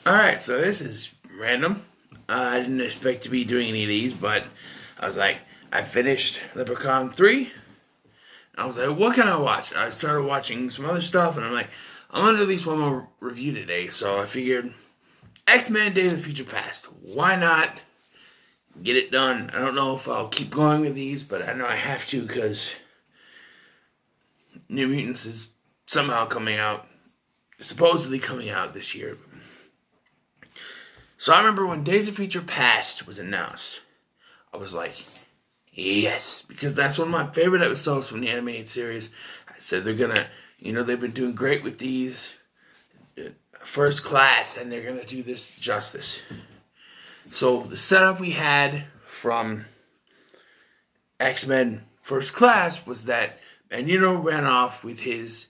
Alright, so this is random. I didn't expect to be doing any of these, but I was like, I finished Leprechaun 3. I was like, what can I watch? I started watching some other stuff, and I'm like, I'm gonna do at least one more review today. So I figured, X-Men Days of Future Past. Why not get it done? I don't know if I'll keep going with these, but I know I have to because New Mutants is somehow coming out, supposedly coming out this year. So I remember when Days of Future Past was announced, I was like, yes, because that's one of my favorite episodes from the animated series. I said they're gonna, they've been doing great with these First Class, and they're gonna do this justice. So the setup we had from X-Men First Class was that Magneto ran off with his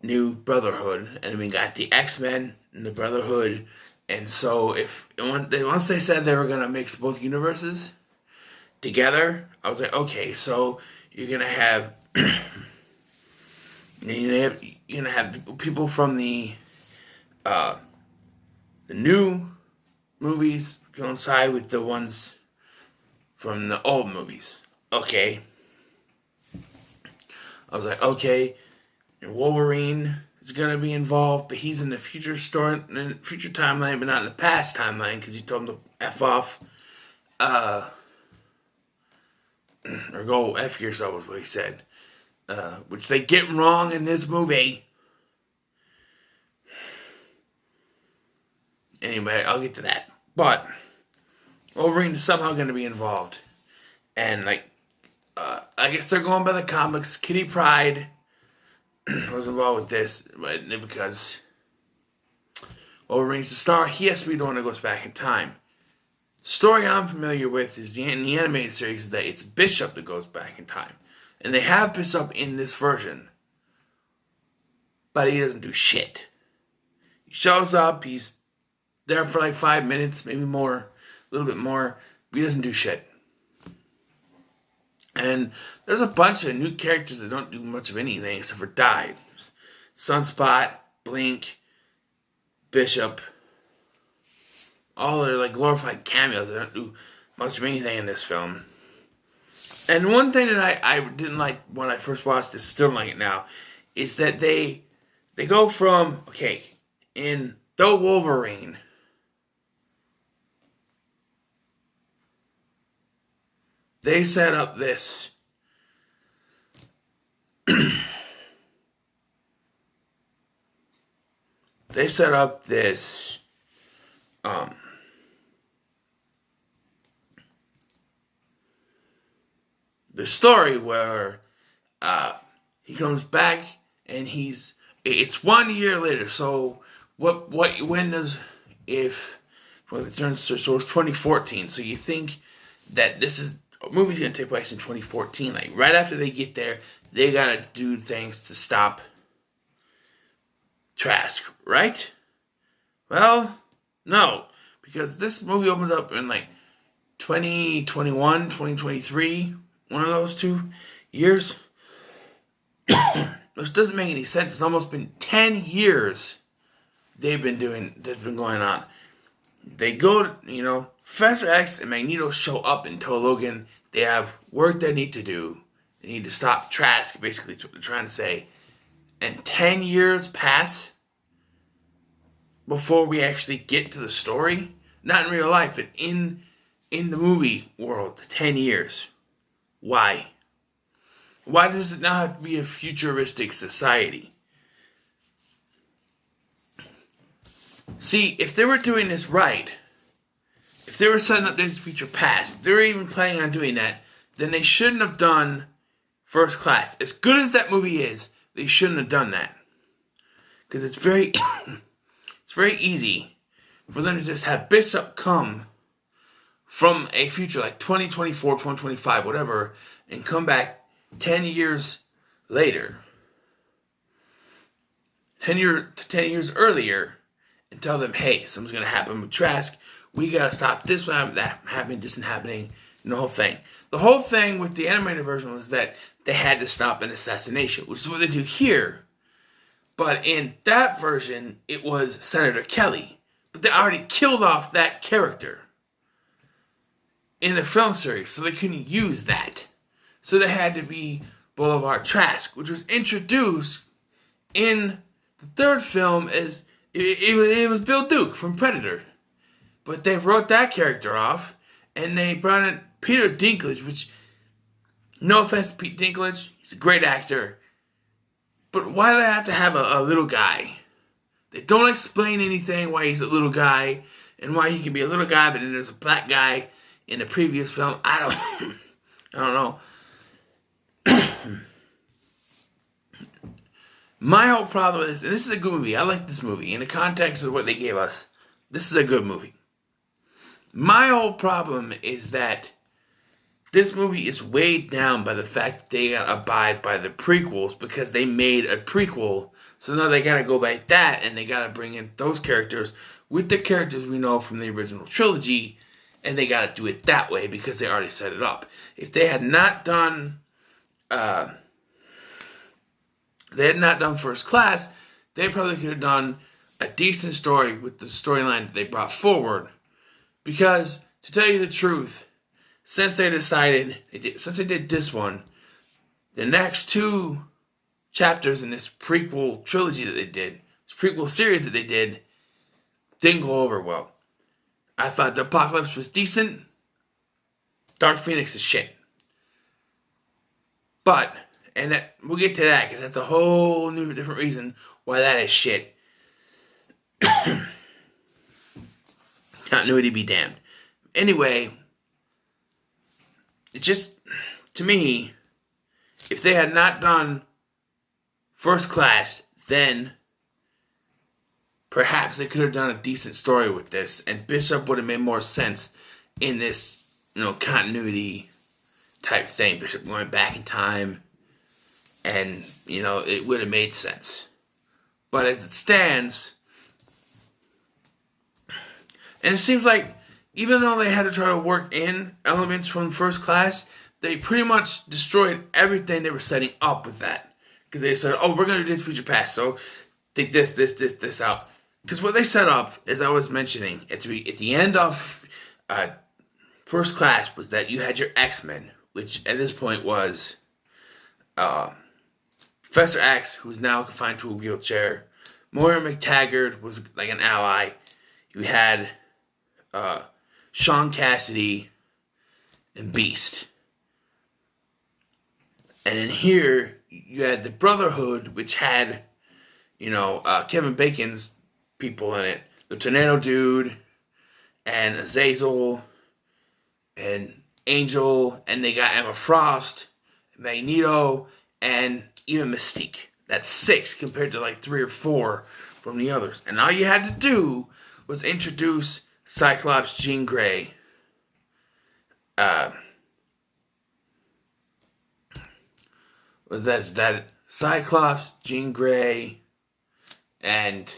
new Brotherhood, and we got the X-Men and the Brotherhood. And so once they said they were gonna mix both universes together, I was like, okay, so you're gonna have you're gonna have people from the new movies coincide with the ones from the old movies. Okay, I was like, okay, and Wolverine is gonna be involved, but he's in the future story, in the future timeline, but not in the past timeline because you told him to f off, or go f yourself is what he said, which they get wrong in this movie. Anyway, I'll get to that. But Wolverine is somehow going to be involved, and I guess they're going by the comics. Kitty Pryde was involved with this, but because Wolverine's the star, he has to be the one that goes back in time. The story I'm familiar with is in the animated series is that it's Bishop that goes back in time, and they have Bishop in this version, but he doesn't do shit. He shows up, he's there for like 5 minutes, maybe more, a little bit more, but he doesn't do shit. And there's a bunch of new characters that don't do much of anything except for die. Sunspot, Blink, Bishop, all are like glorified cameos that don't do much of anything in this film. And one thing that I didn't like when I first watched this, still don't like it now, is that they go from, okay, in The Wolverine, they set up this the story where he comes back and it's 1 year later. So when does, if well, it turns so it's 2014. So you think that this is a movie's gonna take place in 2014? Like right after they get there, they gotta do things to stop Trask, right? Well, no, because this movie opens up in like 2021, 2023, one of those 2 years, which doesn't make any sense. It's almost been 10 years that's been going on. They go, Professor X and Magneto show up and tell Logan they have work they need to do. They need to stop Trask, basically, what they're trying to say. And 10 years pass before we actually get to the story. Not in real life, but in the movie world, 10 years. Why? Why does it not have to be a futuristic society? See, if they were doing this right, if they were setting up this future past, if they were even planning on doing that, then they shouldn't have done First Class. As good as that movie is, they shouldn't have done that. Because it's very it's very easy for them to just have Bishop come from a future like 2024, 2025, whatever, and come back 10 years later, 10 years earlier, and tell them, hey, something's going to happen with Trask. We got to stop this one, that happening, this isn't happening, and the whole thing. The whole thing with the animated version was that they had to stop an assassination, which is what they do here. But in that version, it was Senator Kelly. but they already killed off that character in the film series, so they couldn't use that. So they had to be Boulevard Trask, which was introduced in the third film as it was Bill Duke from Predator. But they wrote that character off, and they brought in Peter Dinklage, which, no offense to Pete Dinklage, he's a great actor. But why do they have to have a little guy? They don't explain anything why he's a little guy, and why he can be a little guy, but then there's a black guy in the previous film. I don't know. My whole problem is, and this is a good movie, I like this movie, in the context of what they gave us, this is a good movie. My whole problem is that this movie is weighed down by the fact that they gotta abide by the prequels, because they made a prequel, so now they gotta go by that, and they gotta bring in those characters with the characters we know from the original trilogy, and they gotta do it that way because they already set it up. If they had not done First Class, they probably could have done a decent story with the storyline that they brought forward. Because, to tell you the truth, since they did this one, the next two chapters in this prequel trilogy that they did, this prequel series that they did, didn't go over well. I thought the Apocalypse was decent. Dark Phoenix is shit. But, and we'll get to that, because that's a whole new different reason why that is shit. Continuity be damned. Anyway, it just, to me, if they had not done First Class, then perhaps they could have done a decent story with this, and Bishop would have made more sense in this, continuity type thing. Bishop going back in time, and, it would have made sense. But as it stands, and it seems like, even though they had to try to work in elements from First Class, they pretty much destroyed everything they were setting up with that. Because they said, we're going to do this future past, so take this out. Because what they set up, as I was mentioning, at the end of First Class, was that you had your X-Men, which at this point was Professor X, who is now confined to a wheelchair. Moira McTaggart was like an ally. You had Sean Cassidy and Beast. And in here, you had the Brotherhood, which had, Kevin Bacon's people in it. The Tornado Dude, and Azazel, and Angel, and they got Emma Frost, Magneto, and even Mystique. That's 6 compared to like 3 or 4 from the others. And all you had to do was introduce Cyclops, Jean Grey, Cyclops, Jean Grey, and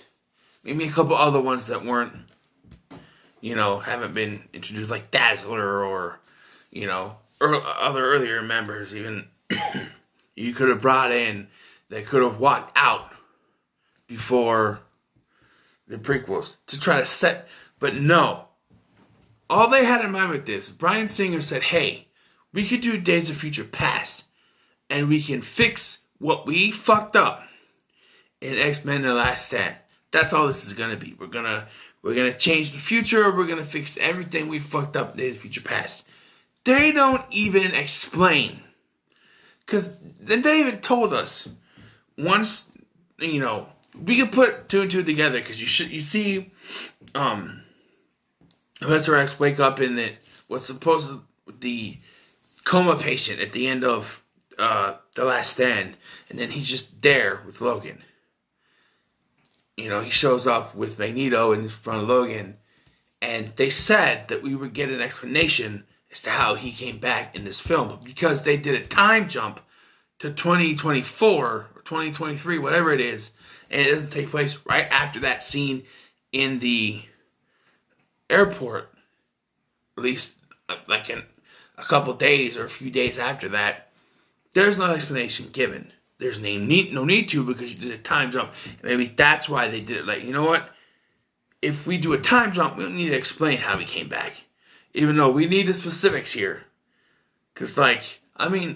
maybe a couple other ones that weren't, haven't been introduced, like Dazzler or, other earlier members even you could have brought in that could have walked out before the prequels to try to set, but no. All they had in mind with this, Bryan Singer said, hey, we could do Days of Future Past, and we can fix what we fucked up in X-Men The Last Stand. That's all this is going to be. We're gonna change the future. We're going to fix everything we fucked up in Days of Future Past. They don't even explain. Because then they even told us, once, we could put 2 and 2 together, because you see Professor X wake up in what's supposed to the coma patient at the end of The Last Stand, and then he's just there with Logan. He shows up with Magneto in front of Logan, and they said that we would get an explanation as to how he came back in this film. But because they did a time jump to 2024 or 2023, whatever it is, and it doesn't take place right after that scene in the airport, at least like in a couple days or a few days after that, there's no explanation given. There's no need to, because you did a time jump. Maybe that's why they did it. Like, you know what? if we do a time jump, we don't need to explain how he came back. Even though we need the specifics here. Because,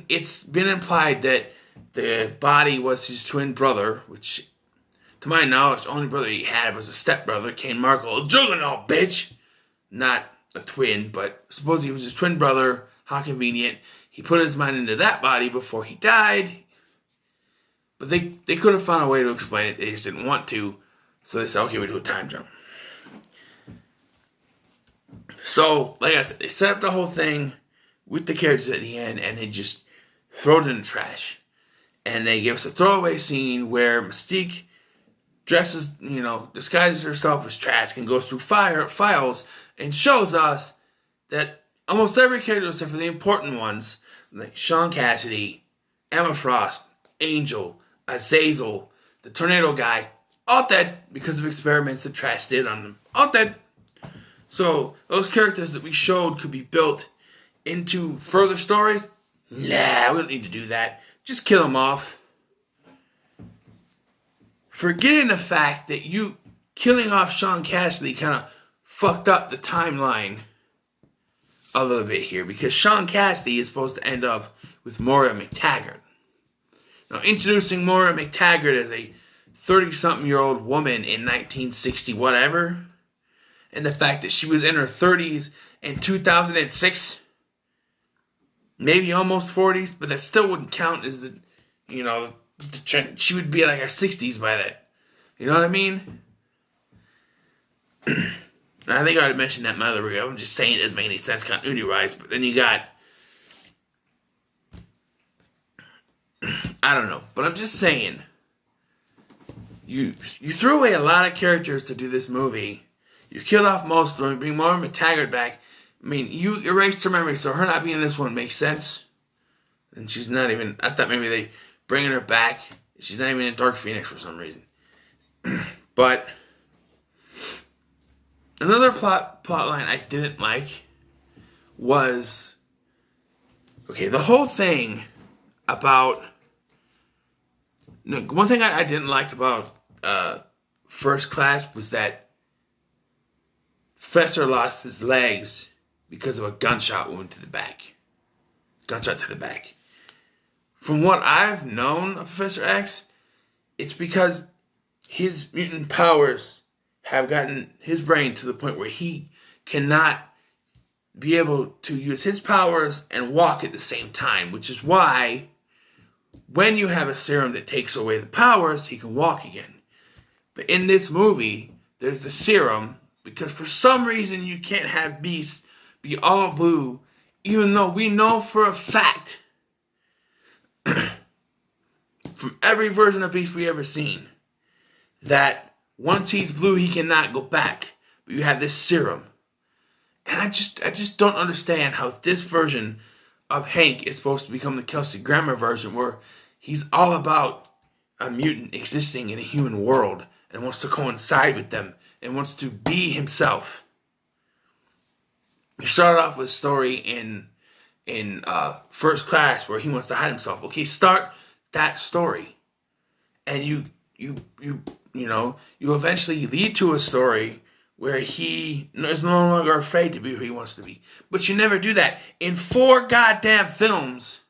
it's been implied that the body was his twin brother, which, to my knowledge, the only brother he had was a stepbrother, Cain Marko, a juggernaut, bitch! Not a twin, but supposedly he was his twin brother. How convenient. He put his mind into that body before he died. But they could have found a way to explain it. They just didn't want to. So they said, okay, we do a time jump. So, like I said, they set up the whole thing with the characters at the end, and they just throw it in the trash. And they give us a throwaway scene where Mystique dresses, disguises herself as Trask and goes through files and shows us that almost every character, except for the important ones, like Sean Cassidy, Emma Frost, Angel, Azazel, the Tornado Guy, all dead because of experiments that Trask did on them. All dead. So, those characters that we showed could be built into further stories. Nah, we don't need to do that. Just kill them off. Forgetting the fact that you killing off Sean Cassidy kind of fucked up the timeline a little bit here, because Sean Cassidy is supposed to end up with Moira McTaggart. Now, introducing Moira McTaggart as a 30-something-year-old woman in 1960 whatever, and the fact that she was in her 30s in 2006, maybe almost 40s, but that still wouldn't count as the trend. She would be like her 60s by that. You know what I mean? I think I already mentioned that in my other review. I'm just saying it doesn't make any sense continuity-wise. But then you got... I don't know. But I'm just saying. You threw away a lot of characters to do this movie. You killed off most of them. Bring Moira McTaggart back. I mean, you erased her memory, so her not being in this one makes sense. And she's not even... I thought maybe they bringing her back. She's not even in Dark Phoenix for some reason. But... another plot line I didn't like was... okay, the whole thing about... no, one thing I didn't like about First Class was that Professor lost his legs because of a gunshot wound to the back. Gunshot to the back. From what I've known of Professor X, it's because his mutant powers have gotten his brain to the point where he cannot be able to use his powers and walk at the same time, which is why when you have a serum that takes away the powers, he can walk again. But in this movie, there's the serum because for some reason you can't have Beast be all blue, even though we know for a fact from every version of Beast we ever seen that once he's blue, he cannot go back. But you have this serum. And I just don't understand how this version of Hank is supposed to become the Kelsey Grammer version, where he's all about a mutant existing in a human world and wants to coincide with them and wants to be himself. You start off with a story in First Class where he wants to hide himself. Okay, start that story. And you eventually lead to a story where he is no longer afraid to be who he wants to be. But you never do that. In 4 goddamn films,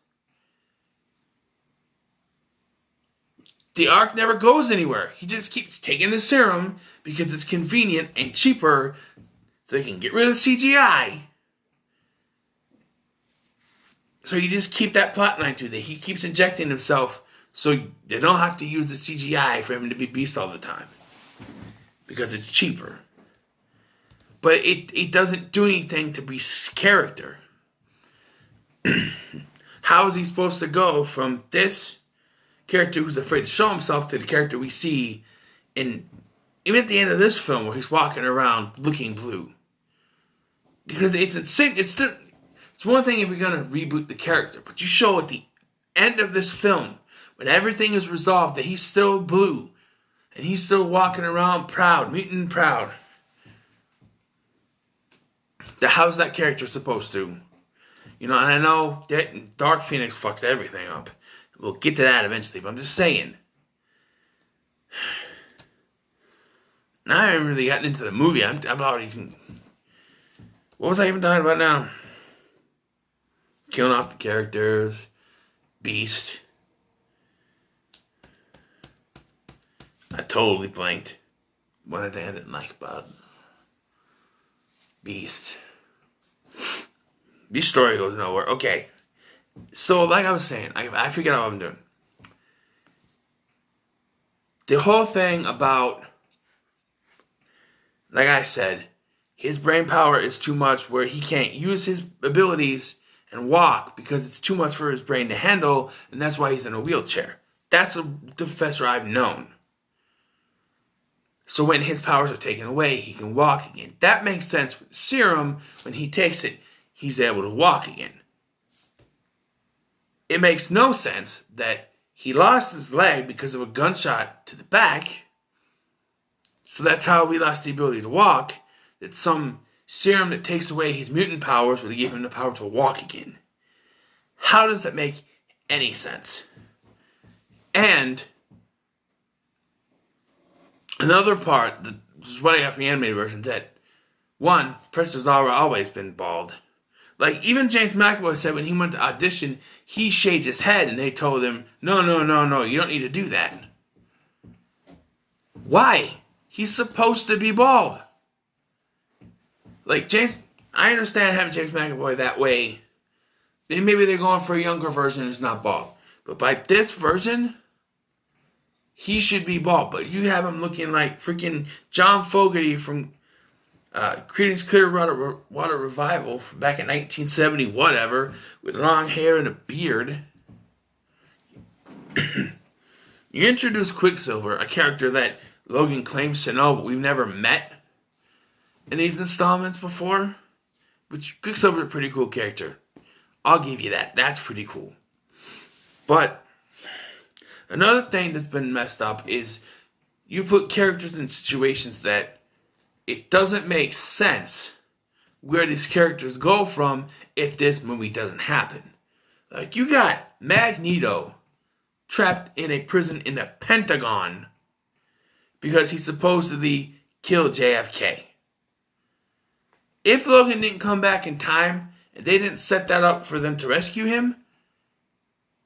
the arc never goes anywhere. He just keeps taking the serum because it's convenient and cheaper so he can get rid of CGI. So you just keep that plotline to that. He keeps injecting himself so they don't have to use the CGI for him to be Beast all the time. Because it's cheaper. But it doesn't do anything to Beast's character. How is he supposed to go from this character who's afraid to show himself to the character we see in even at the end of this film where he's walking around looking blue? Because it's one thing if you're going to reboot the character, but you show at the end of this film when everything is resolved that he's still blue and he's still walking around proud, mutant proud. How's that character supposed to? And I know that Dark Phoenix fucked everything up. We'll get to that eventually, but I'm just saying. I haven't really gotten into the movie. I'm already. What was I even talking about now? Killing off the characters. Beast. I totally blanked. One thing I didn't like about Beast. Beast story goes nowhere. Okay. So, like I was saying, I forget what I'm doing. The whole thing about, like I said, his brain power is too much where he can't use his abilities and walk because it's too much for his brain to handle, and that's why he's in a wheelchair. That's the professor I've known. So when his powers are taken away, he can walk again. That makes sense with the serum. When he takes it, he's able to walk again. It makes no sense that he lost his leg because of a gunshot to the back. So that's how we lost the ability to walk. That some serum that takes away his mutant powers would give him the power to walk again. How does that make any sense? And another part, this is what I got from the animated version, that one, Professor Zara always been bald. Like, even James McAvoy said when he went to audition, he shaved his head and they told him, no, you don't need to do that. Why? He's supposed to be bald. Like, I understand having James McAvoy that way. Maybe they're going for a younger version who's not bald. But by this version, he should be bald. But you have him looking like freaking John Fogerty from Creedence Clearwater Revival from back in 1970, whatever, with long hair and a beard. You introduce Quicksilver, a character that Logan claims to know, but we've never met in these installments before. Which Quicksilver's a pretty cool character. I'll give you that. That's pretty cool. But another thing that's been messed up is you put characters in situations that it doesn't make sense where these characters go from if this movie doesn't happen. Like, you got Magneto trapped in a prison in the Pentagon because he supposedly killed JFK. If Logan didn't come back in time and they didn't set that up for them to rescue him,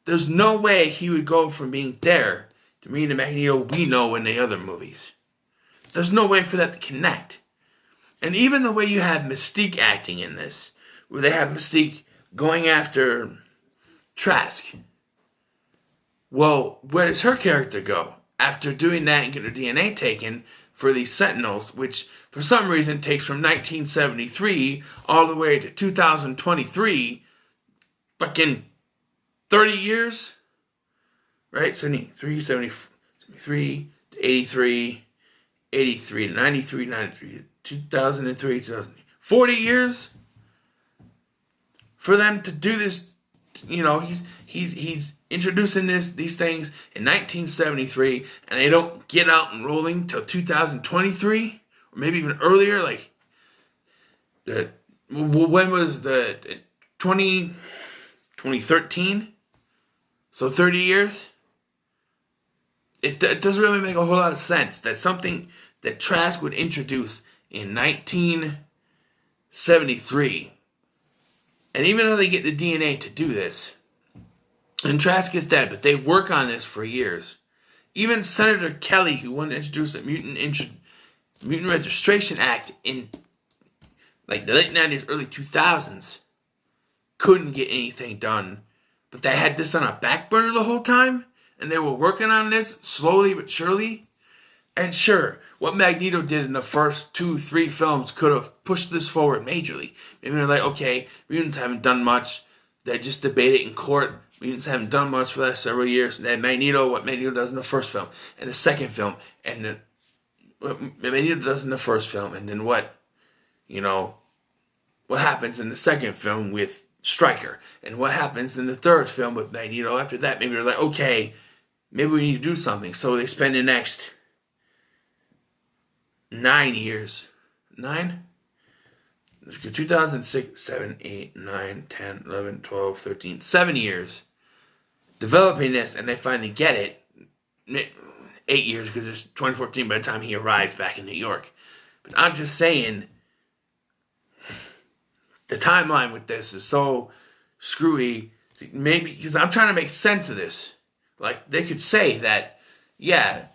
there's no way he would go from being there to being the Magneto we know in the other movies. There's no way for that to connect. And even the way you have Mystique acting in this, where they have Mystique going after Trask. Well, where does her character go? After doing that and get her DNA taken for these Sentinels, which for some reason takes from 1973 all the way to 2023, fucking 30 years? Right? 73, 73 to 83... 83, 93, 93, 2003, 2000, 40 years for them to do this. You know, he's introducing these things in 1973, and they don't get out and rolling till 2023, or maybe even earlier. Like, when was the 2013? So 30 years. It doesn't really make a whole lot of sense that something that Trask would introduce in 1973, and even though they get the DNA to do this, and Trask is dead, but they work on this for years. Even Senator Kelly, who wanted to introduce the Mutant Registration Act in like the late 90s, early 2000s, couldn't get anything done, but they had this on a back burner the whole time. And they were working on this slowly but surely. And sure, what Magneto did in the first 2-3 films could have pushed this forward majorly. Maybe they're like, okay, mutants haven't done much. They just debate it in court. Mutants haven't done much for the last several years. And then what Magneto does in the first film, and the second film, and then what Magneto does in the first film, and then what happens in the second film with Stryker, and what happens in the third film with Magneto after that. Maybe they're like, okay, maybe we need to do something. So they spend the next 9 years. 9? 2006, 7, 8, 9, 10, 11, 12, 13, 7 years developing this, and they finally get it. 8 years because it's 2014 by the time he arrives back in New York. But I'm just saying, the timeline with this is so screwy. Maybe because I'm trying to make sense of this. Like, they could say that, yeah,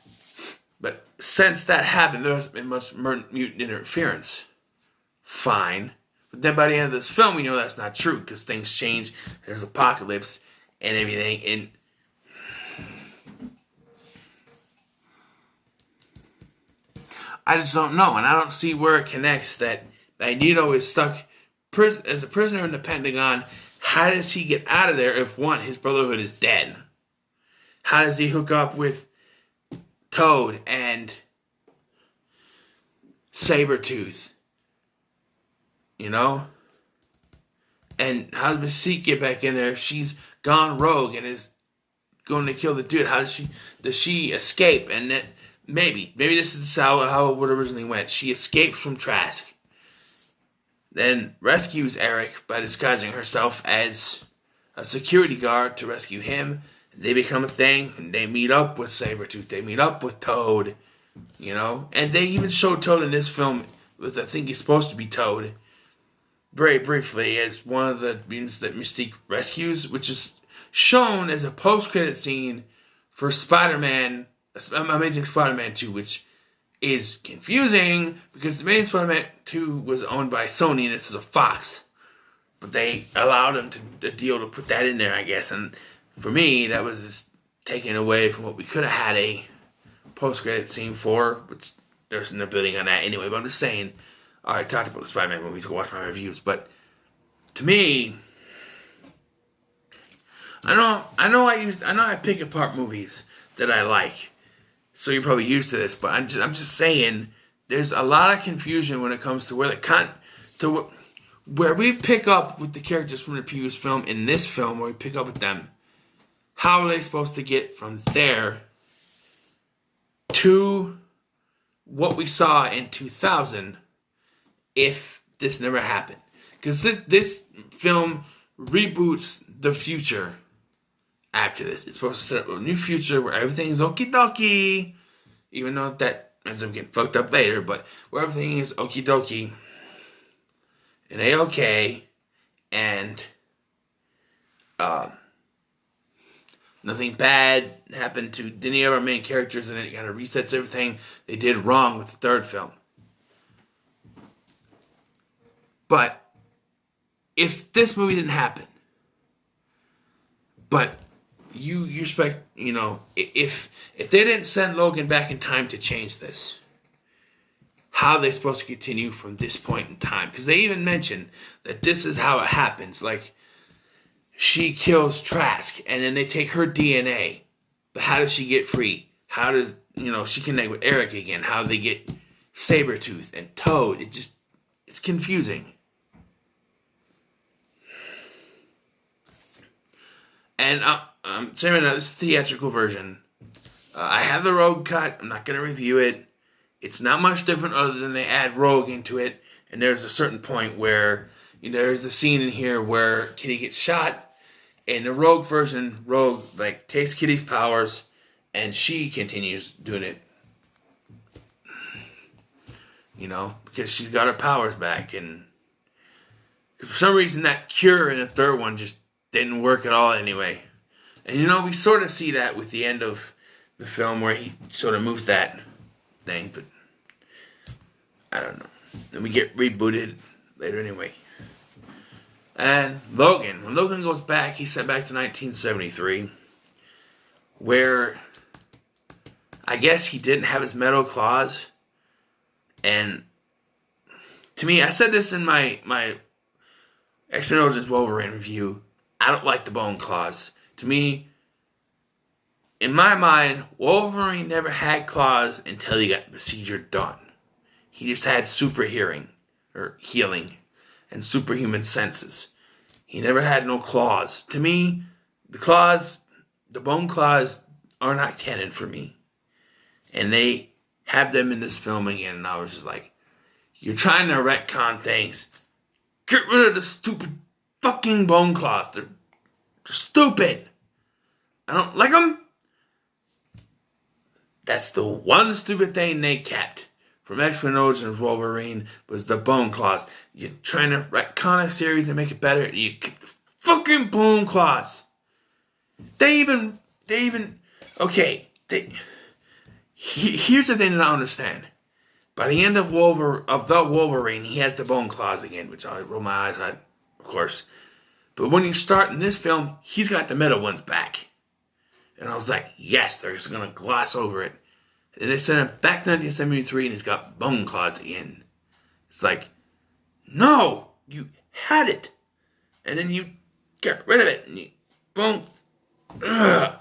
but since that happened, there hasn't been much mutant interference. Fine. But then by the end of this film, we know that's not true because things change. There's apocalypse and everything. And I just don't know. And I don't see where it connects that Magneto is stuck as a prisoner in the Pentagon. How does he get out of there if, one, his Brotherhood is dead? How does he hook up with Toad and Sabretooth? You know? And how does Mystique get back in there if she's gone rogue and is going to kill the dude? How does she escape? And that maybe this is how it would originally went. She escapes from Trask, then rescues Eric by disguising herself as a security guard to rescue him. They become a thing, and they meet up with Sabretooth. They meet up with Toad, you know? And they even show Toad in this film, with I think he's supposed to be Toad, very briefly, as one of the mutants that Mystique rescues, which is shown as a post-credit scene for Spider-Man, Amazing Spider-Man 2, which is confusing, because Amazing Spider-Man 2 was owned by Sony, and this is a Fox. But they allowed them to deal to put that in there, I guess, and for me, that was just taken away from what we could have had a post-credit scene for, which there's no building on that anyway. But I'm just saying, I talked about the Spider-Man movies, go watch my reviews, but to me, I know I pick apart movies that I like, so you're probably used to this, but I'm just saying, there's a lot of confusion when it comes to where we pick up with the characters from the previous film in this film, where we pick up with them. How are they supposed to get from there to what we saw in 2000 if this never happened? Because this film reboots the future after this. It's supposed to set up a new future where everything's okie dokie, even though that ends up getting fucked up later, but where everything is okie dokie and A-okay, and nothing bad happened to any of our main characters, and it kind of resets everything they did wrong with the third film. But if this movie didn't happen, but you expect, you know, if they didn't send Logan back in time to change this, how are they supposed to continue from this point in time? Because they even mention that this is how it happens. Like, she kills Trask, and then they take her DNA. But how does she get free? How does, she connect with Eric again? How do they get Sabretooth and Toad? It's confusing. And I'm saying right now, this is the theatrical version. I have the Rogue cut. I'm not going to review it. It's not much different other than they add Rogue into it. And there's a certain point where, there's the scene in here where Kitty gets shot. In the Rogue version, Rogue, takes Kitty's powers, and she continues doing it. Because she's got her powers back. And for some reason, that cure in the third one just didn't work at all anyway. And, we sort of see that with the end of the film where he sort of moves that thing, but I don't know. Then we get rebooted later anyway. And Logan. When Logan goes back, he's sent back to 1973, where I guess he didn't have his metal claws. And to me, I said this in my X-Men Origins Wolverine review, I don't like the bone claws. To me, in my mind, Wolverine never had claws until he got the procedure done. He just had super hearing, or healing, and superhuman senses. He never had no claws. To me, the bone claws are not canon for me. And they have them in this film again, and I was just like, you're trying to retcon things. Get rid of the stupid fucking bone claws. They're stupid. I don't like them. That's the one stupid thing they kept from X-Men Origins Wolverine was the bone claws. You're trying to retcon a series and make it better, and you keep the fucking bone claws. Here's the thing that I don't understand. By the end of the Wolverine, he has the bone claws again, which I roll my eyes at, of course. But when you start in this film, he's got the metal ones back. And I was like, yes, they're just going to gloss over it. And they sent him back to 1973 and he's got bone claws again. It's like, no, you had it. And then you get rid of it. And you bone. Ugh. I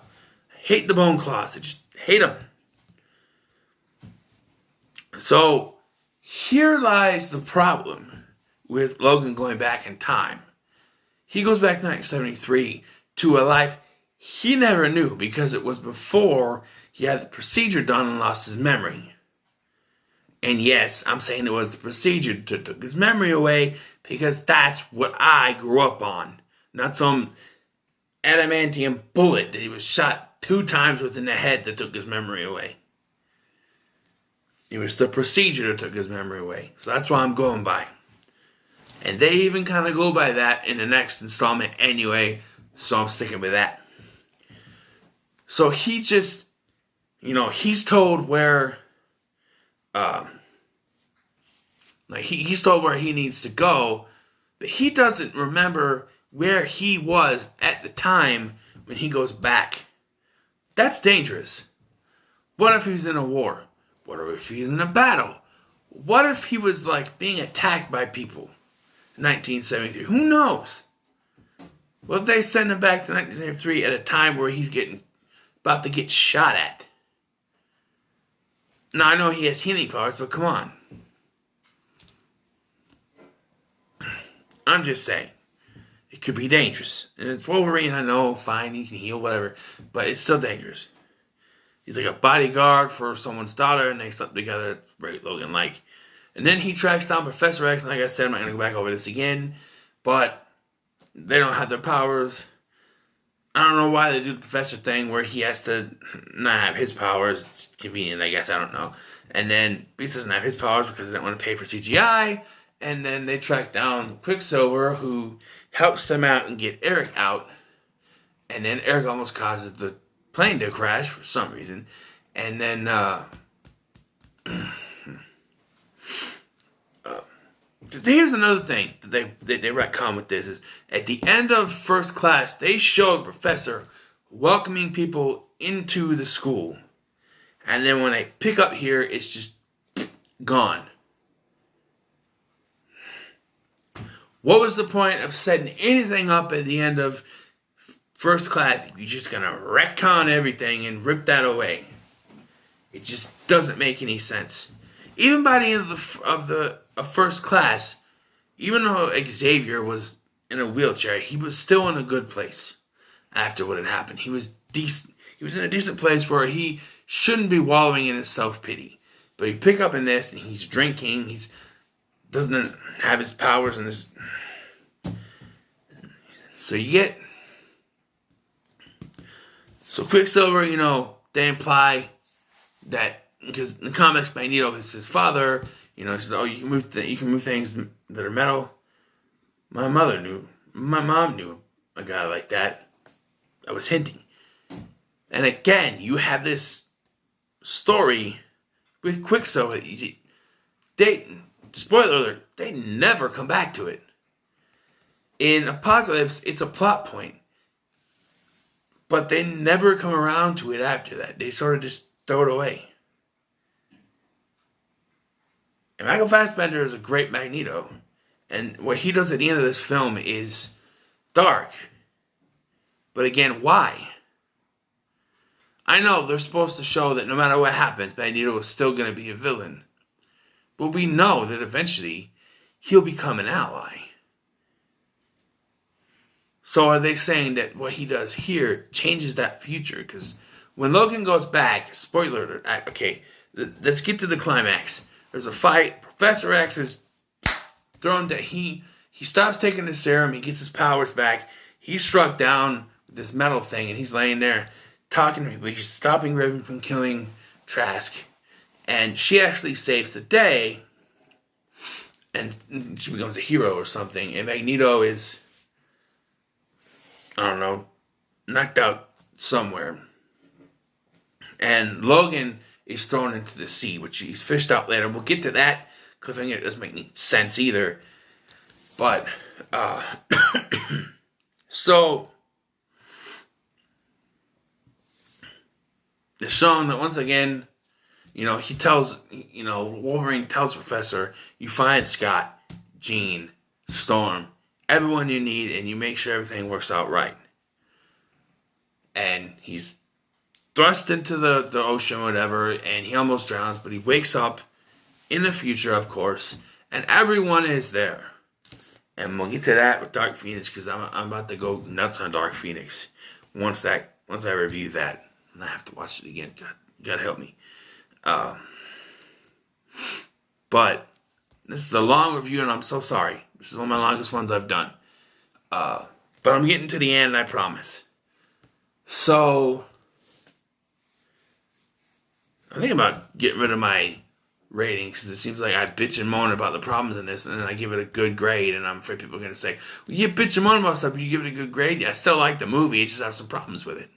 hate the bone claws. I just hate them. So, here lies the problem with Logan going back in time. He goes back to 1973 to a life he never knew because it was before he had the procedure done and lost his memory. And yes, I'm saying it was the procedure that took his memory away because that's what I grew up on. Not some adamantium bullet that he was shot 2 times within the head that took his memory away. It was the procedure that took his memory away. So that's what I'm going by. And they even kind of go by that in the next installment anyway. So I'm sticking with that. So he just, he's told where, he's told where he needs to go. But he doesn't remember where he was at the time when he goes back. That's dangerous. What if he's in a war? What if he's in a battle? What if he was being attacked by people in 1973? Who knows? What if they send him back to 1973 at a time where he's about to get shot at? Now I know he has healing powers, but come on. I'm just saying. It could be dangerous. And it's Wolverine, I know, fine, he can heal, whatever. But it's still dangerous. He's like a bodyguard for someone's daughter, and they slept together. It's very Logan-like. And then he tracks down Professor X, and like I said, I'm not going to go back over this again. But they don't have their powers. I don't know why they do the Professor thing where he has to not have his powers. It's convenient, I guess. I don't know. And then Beast doesn't have his powers because they don't want to pay for CGI. And then they track down Quicksilver, who helps them out and get Eric out. And then Eric almost causes the plane to crash for some reason. And then here's another thing that they retcon with this is at the end of First Class, they showed the Professor welcoming people into the school. And then when they pick up here, it's just gone. What was the point of setting anything up at the end of First Class? You're just going to retcon everything and rip that away. It just doesn't make any sense. Even by the end of First Class, even though Xavier was in a wheelchair, he was still in a good place after what had happened. He was decent. He was in a decent place where he shouldn't be wallowing in his self-pity. But you pick up in this, and he's drinking. He doesn't have his powers, and this. So you get. So Quicksilver, they imply that because in the comics, Magneto is his father. He says, "Oh, you can move things that are metal." My mom knew a guy like that. I was hinting. And again, you have this story with Quicksilver. Spoiler alert, they never come back to it. In Apocalypse, it's a plot point. But they never come around to it after that. They sort of just throw it away. And Michael Fassbender is a great Magneto. And what he does at the end of this film is dark. But again, why? I know they're supposed to show that no matter what happens, Magneto is still going to be a villain. But we know that eventually he'll become an ally. So are they saying that what he does here changes that future? Because when Logan goes back, spoiler alert, okay, let's get to the climax. There's a fight. Professor X is thrown down. He stops taking the serum. He gets his powers back. He's struck down with this metal thing, and he's laying there talking to people. He's stopping Raven from killing Trask, and she actually saves the day, and she becomes a hero or something, and Magneto is, I don't know, knocked out somewhere. And Logan is thrown into the sea, which he's fished out later. We'll get to that cliffhanger. It doesn't make any sense either. But, so, it's shown that once again, he tells, Wolverine tells Professor, you find Scott, Jean, Storm, everyone you need, and you make sure everything works out right. And he's thrust into the ocean or whatever, and he almost drowns, but he wakes up in the future, of course, and everyone is there. And we'll get to that with Dark Phoenix, because I'm about to go nuts on Dark Phoenix once I review that. And I have to watch it again. God help me. But this is a long review, and I'm so sorry. This is one of my longest ones I've done. But I'm getting to the end, I promise. So, I think about getting rid of my ratings, because it seems like I bitch and moan about the problems in this, and then I give it a good grade, and I'm afraid people are going to say, well, you bitch and moan about stuff, but you give it a good grade. Yeah, I still like the movie, I just have some problems with it.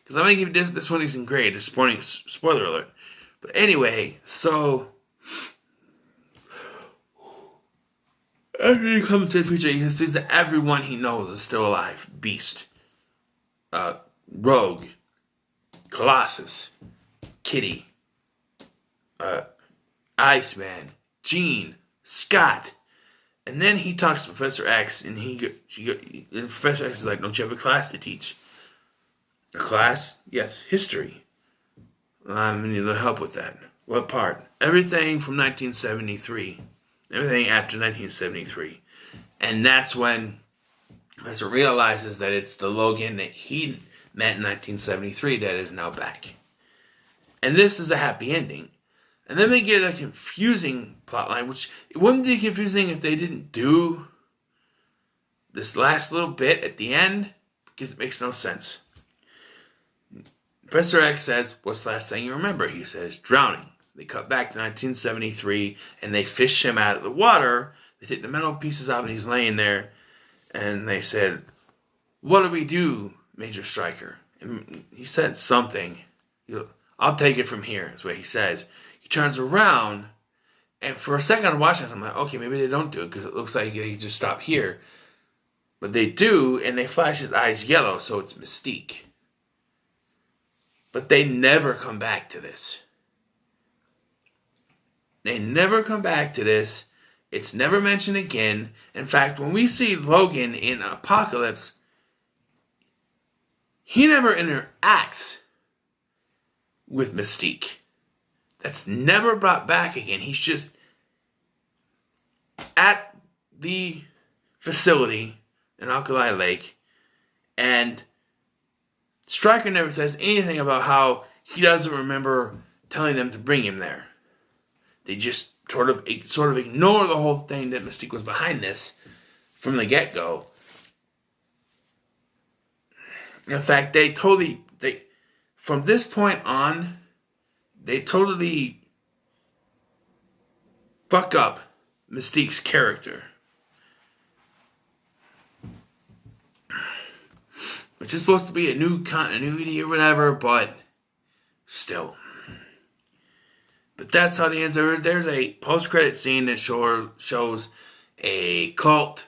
Because I'm going to give this one isn't great. Disappointing, spoiler alert. But anyway, so after he comes to the future, he sees that everyone he knows is still alive. Beast, Rogue, Colossus, Kitty, Iceman, Jean, Scott. And then he talks to Professor X, and Professor X is like, don't you have a class to teach? A class? Yes, history. I need a little help with that. What part? Everything from 1973. Everything after 1973. And that's when Professor realizes that it's the Logan that he met in 1973 that is now back. And this is a happy ending. And then they get a confusing plotline, which it wouldn't be confusing if they didn't do this last little bit at the end, because it makes no sense. Professor X says, what's the last thing you remember? He says, drowning. They cut back to 1973, and they fish him out of the water. They take the metal pieces out, and he's laying there. And they said, what do we do, Major Stryker? And he said something. I'll take it from here, is what he says. He turns around, and for a second I'm watching this, I'm like, okay, maybe they don't do it, because it looks like he just stopped here. But they do, and they flash his eyes yellow, so it's Mystique. But they never come back to this. They never come back to this. It's never mentioned again. In fact, when we see Logan in Apocalypse, he never interacts with Mystique. That's never brought back again. He's just at the facility in Alkali Lake, and Stryker never says anything about how he doesn't remember telling them to bring him there. They just sort of ignore the whole thing that Mystique was behind this from the get-go. In fact, from this point on, they totally fuck up Mystique's character. Which is supposed to be a new continuity or whatever, but still. But that's how the ends are. There's a post-credit scene that shows a cult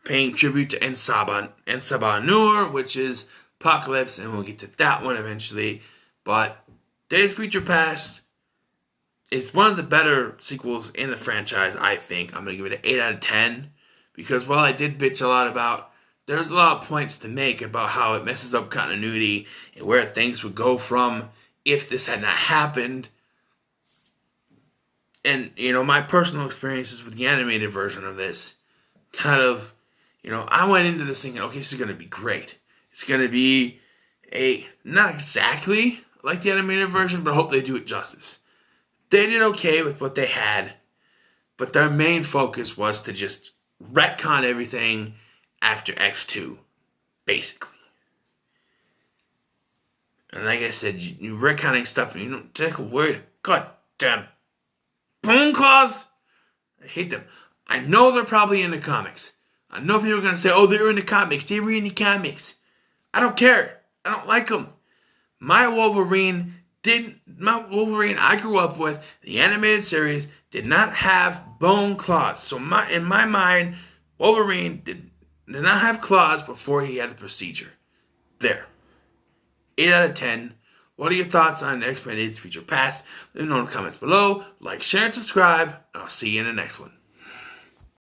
paying tribute to En-Sabah Nur, which is Apocalypse, and we'll get to that one eventually. But Days of Future Past is one of the better sequels in the franchise, I think. I'm going to give it an 8 out of 10, because while I did bitch a lot about, there's a lot of points to make about how it messes up continuity and where things would go from if this had not happened. And, my personal experiences with the animated version of this kind of, I went into this thinking, okay, this is going to be great. It's going to be not exactly like the animated version, but I hope they do it justice. They did okay with what they had, but their main focus was to just retcon everything after X2, basically. And like I said, you retconning stuff and you don't take a word. Goddamn bone claws. I hate them. I know they're probably in the comics. I know people are going to say, oh, they're in the comics. They were in the comics. I don't care. I don't like them. My Wolverine I grew up with, the animated series, did not have bone claws. So in my mind, Wolverine did not have claws before he had the procedure. There. 8 out of 10. What are your thoughts on the X-Men Days of Future Past? Let me know in the comments below. Like, share, and subscribe. And I'll see you in the next one.